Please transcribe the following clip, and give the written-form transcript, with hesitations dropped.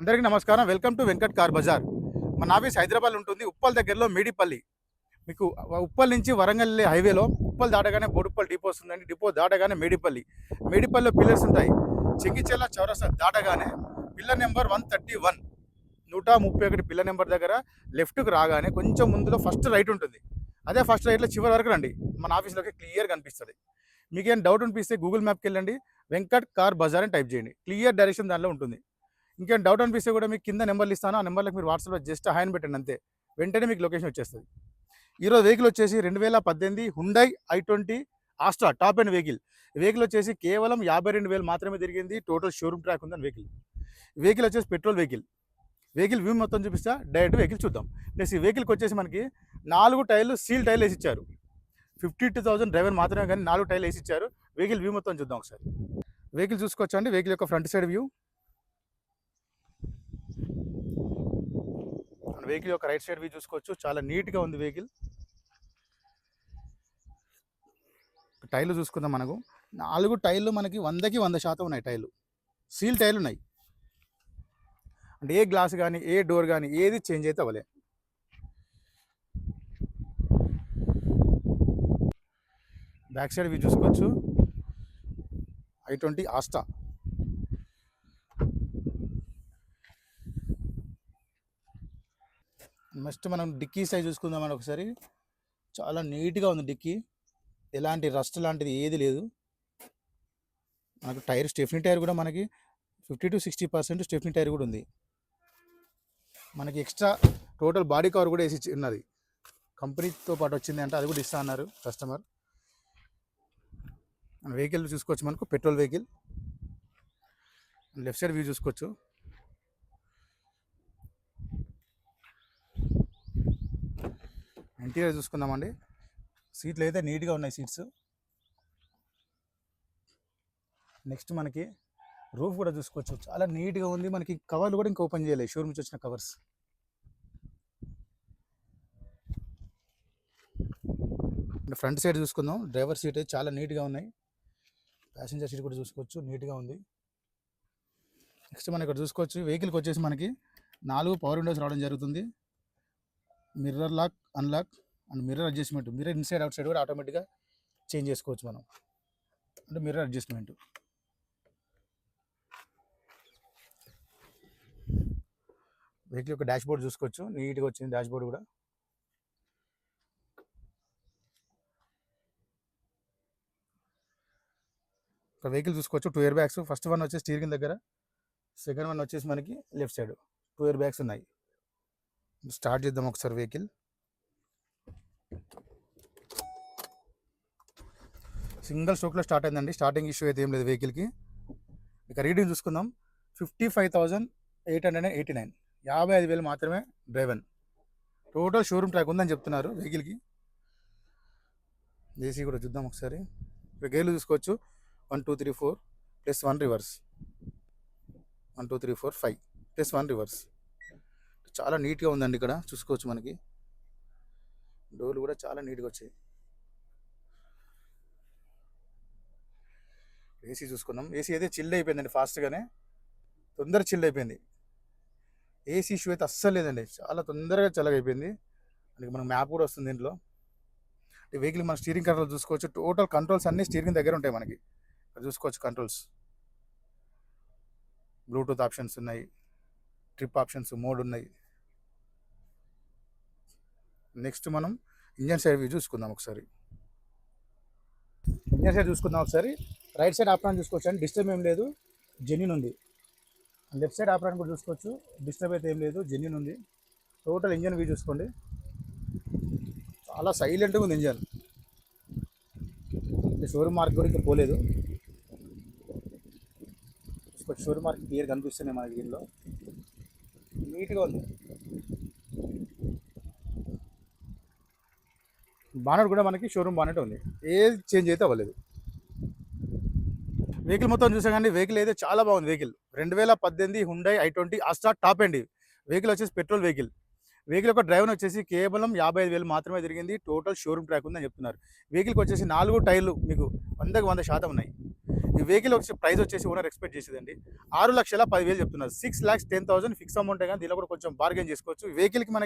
అందరికీ నమస్కారం. Welcome to Venkat car Bazaar. మన ఆఫీస్ హైదరాబాద్ ఉంటుంది. ఉప్పల్ దగ్గరలో మేడిపల్లి. మీకు ఉప్పల్ నుంచి వరంగల్ వెళ్ళే హైవేలో ఉప్పల్ దాటగానే బోడుప్పల్ డిపో వస్తుందండి. డిపో దాటగానే మేడిపల్లి. మేడిపల్లిలో పిల్లర్స్ ఉంటాయి. చెంగిచెర్ల చౌరస్తా దాటగానే పిల్లర్ నెంబర్ 131 131 పిల్లర్ నెంబర్ దగ్గర లెఫ్ట్కి రాగానే కొంచెం ముందులో ఫస్ట్ రైట్ ఉంటుంది. అదే ఫస్ట్ రైట్లో చివరి వరకు రండి. మన ఆఫీస్లోకి క్లియర్ కనిపిస్తుంది. మీకేం డౌట్ అనిపిస్తే గూగుల్ మ్యాప్కి వెళ్ళండి. వెంకట్ కార్ బజార్ అని టైప్ చేయండి. క్లియర్ డైరెక్షన్ దానిలో ఉంటుంది. ఇంకేం డౌట్ అనిపిస్తే కూడా మీకు కింద నెంబర్లు ఇస్తాను. ఆ నెంబర్లకు మీరు వాట్సాప్లో జస్ట్ హాయ్ అని పెట్టండి అంతే. వెంటనే మీకు లొకేషన్ వచ్చేస్తుంది. ఈరోజు వెహికల్ వచ్చేసి 2018 Hyundai i20 Asta top and vehicle. Vehicle వచ్చేసి కేవలం 52,000 మాత్రమే తిరిగింది. టోటల్ షోరూమ్ ట్రాక్ ఉందని వెహికల్. వెహికల్ వచ్చేసి పెట్రోల్ వెహికల్. వెహికల్ వ్యూ మొత్తం చూపిస్తా, డైరెక్ట్ వెహికల్ చూద్దాం. ప్లస్ ఈ వెహికల్కి వచ్చేసి మనకి 4 టైర్లు సీల్ టైర్లు వేసి ఇచ్చారు. 52,000 డ్రైవర్ మాత్రమే కానీ 4 టైర్లు వేసి ఇచ్చారు. వెహికల్ వ్యూ మొత్తం చూద్దాం ఒకసారి. వెహికల్ చూసుకోవచ్చండి. వెహికల్ యొక్క ఫ్రంట్ సైడ్ వ్యూ, వెహికల్ యొక్క రైట్ సైడ్ వ్యూ చూసుకోవచ్చు. చాలా నీట్గా ఉంది వెహికల్. టైర్లు చూసుకుందాం. మనకు 4 టైర్లు మనకి 100కి 100% ఉన్నాయి. టైర్లు సీల్ టైర్లు ఉన్నాయి. అంటే ఏ గ్లాస్ కానీ ఏ డోర్ కానీ ఏది చేంజ్ అయితే అవ్వలే. బ్యాక్ సైడ్ వ్యూ చూసుకోవచ్చు. i20 Asta. నెక్స్ట్ మనం డిక్కీ సైజ్ చూసుకుందామని ఒకసారి. చాలా నీట్గా ఉంది డిక్కీ. ఎలాంటి రస్ట్ లాంటిది ఏది లేదు. మనకు టైర్ స్టెఫ్నీ టైర్ కూడా మనకి 50 to 60% స్టెఫ్నీ టైర్ కూడా ఉంది. మనకి ఎక్స్ట్రా టోటల్ బాడీ కవర్ కూడా వేసి ఉన్నది. కంపెనీతో పాటు వచ్చింది అంటే అది కూడా ఇస్తా అన్నారు కస్టమర్. వెహికల్ చూసుకోవచ్చు. మనకు petrol vehicle. Left side view చూసుకోవచ్చు. ఇంటీరియర్ చూసుకుందామండి. సీట్లు అయితే నీట్గా ఉన్నాయి సీట్స్. నెక్స్ట్ మనకి రూఫ్ కూడా చూసుకోవచ్చు. చాలా నీట్గా ఉంది. మనకి కవర్లు కూడా ఇంకా ఓపెన్ చేయలేదు. షోరూమ్ నుంచి వచ్చిన కవర్స్. ఫ్రంట్ సైడ్ చూసుకుందాం. డ్రైవర్ సీట్ అయితే చాలా నీట్గా ఉన్నాయి. ప్యాసింజర్ సీట్ కూడా చూసుకోవచ్చు, నీట్గా ఉంది. నెక్స్ట్ మనం ఇక్కడ చూసుకోవచ్చు. వెహికల్కి వచ్చేసి మనకి 4 పవర్ విండోస్ రావడం జరుగుతుంది. Mirror lock, unlock and mirror adjustment. Mirror inside outside కూడా ఆటోమేటిక్గా చేంజ్ చేసుకోవచ్చు మనం. అంటే మిర్రర్ అడ్జస్ట్మెంట్. వెహికల్ యొక్క డాష్ బోర్డ్ చూసుకోవచ్చు. నీట్గా వచ్చింది డాష్ బోర్డ్ కూడా. ఒక వెహికల్ చూసుకోవచ్చు. 2 ఎయిర్ బ్యాగ్స్. ఫస్ట్ వన్ వచ్చేసి స్టీరింగ్ దగ్గర, సెకండ్ వన్ వచ్చేసి మనకి లెఫ్ట్ సైడ్ 2 ఎయిర్ బ్యాగ్స్ ఉన్నాయి. స్టార్ట్ చేద్దాం ఒకసారి వెహికల్. సింగిల్ స్ట్రోక్లో స్టార్ట్ అయిందండి. స్టార్టింగ్ ఇష్యూ అయితే ఏం లేదు వెహికల్కి. ఇక రీడింగ్ చూసుకుందాం. 55,889, 55,000 మాత్రమే డ్రైవన్. టోటల్ షోరూమ్ ట్రాక్ ఉందని చెప్తున్నారు వెహికల్కి. ఏసీ కూడా చూద్దాం ఒకసారి. ఇక్కడ గేర్లు చూసుకోవచ్చు. 1 2 3 4 +1 రివర్స్, 1 2 3 4 5 +1 రివర్స్. చాలా నీట్గా ఉందండి. ఇక్కడ చూసుకోవచ్చు. మనకి డోర్లు కూడా చాలా నీట్గా వచ్చాయి. ఏసీ చూసుకున్నాం. ఏసీ అయితే చిల్ అయిపోయిందండి. ఫాస్ట్గానే తొందరగా చిల్ అయిపోయింది. ఏసీ ఇష్యూ అయితే అస్సలు లేదండి. చాలా తొందరగా చల్లగైపోయింది. అందుకే మనకు మ్యాప్ కూడా వస్తుంది దీంట్లో. వెహికల్ మన స్టీరింగ్ కంట్రోల్ చూసుకోవచ్చు. టోటల్ కంట్రోల్స్ అన్నీ స్టీరింగ్ దగ్గర ఉంటాయి మనకి. అది చూసుకోవచ్చు. కంట్రోల్స్, బ్లూటూత్ ఆప్షన్స్ ఉన్నాయి, ట్రిప్ ఆప్షన్స్, మోడ్ ఉన్నాయి. నెక్స్ట్ మనం ఇంజన్ సైడ్ వ్యూ చూసుకుందాం ఒకసారి. ఇంజన్ సైడ్ చూసుకుందాం ఒకసారి. రైట్ సైడ్ ఆప్రాన్ చూసుకోవచ్చు అండి. డిస్టర్బ్ ఏం లేదు, జెన్యూన్ ఉంది. లెఫ్ట్ సైడ్ ఆప్రాన్ కూడా చూసుకోవచ్చు. డిస్టర్బ్ అయితే ఏం లేదు, జెన్యూన్ ఉంది. టోటల్ ఇంజన్ వ్యూ చూసుకోండి. చాలా సైలెంట్గా ఉంది ఇంజన్. షోరూమ్ మార్క్ కూడా ఇంకా పోలేదు. షోరూమ్ మార్క్ క్లియర్ కనిపిస్తున్నాయి మనకి దీనిలో. నీట్గా ఉంది. బానెట్ కూడా మనకి షోరూమ్ బానెట్ ఉంది. ఏది చేంజ్ అయితే అవ్వలేదు. వెహికల్ మొత్తం చూసా కానీ వెహికల్ అయితే చాలా బాగుంది. Vehicle 2018 Hyundai i20 Asta top and vehicle వచ్చేసి పెట్రోల్ వెహికల్. వెహికల్ యొక్క డ్రైవర్ వచ్చేసి కేవలం 55,000 మాత్రమే తిరిగింది. టోటల్ షోరూమ్ ట్రాక్ ఉందని చెప్తున్నారు. వెహికల్కి వచ్చేసి 4 టైర్లు మీకు 100కి 100% ఉన్నాయి. ఈ వెహికల్ వచ్చి ప్రైస్ వచ్చేసి ఓనర్ ఎక్స్పెక్ట్ చేసేదండి 6,10,000 చెప్తున్నారు. 6,10,000 ఫిక్స్ అమౌంటే కానీ దీనిలో కూడా కొంచెం బార్గెన్ చేసుకోవచ్చు. ఈ వెహికల్‌కి మనకి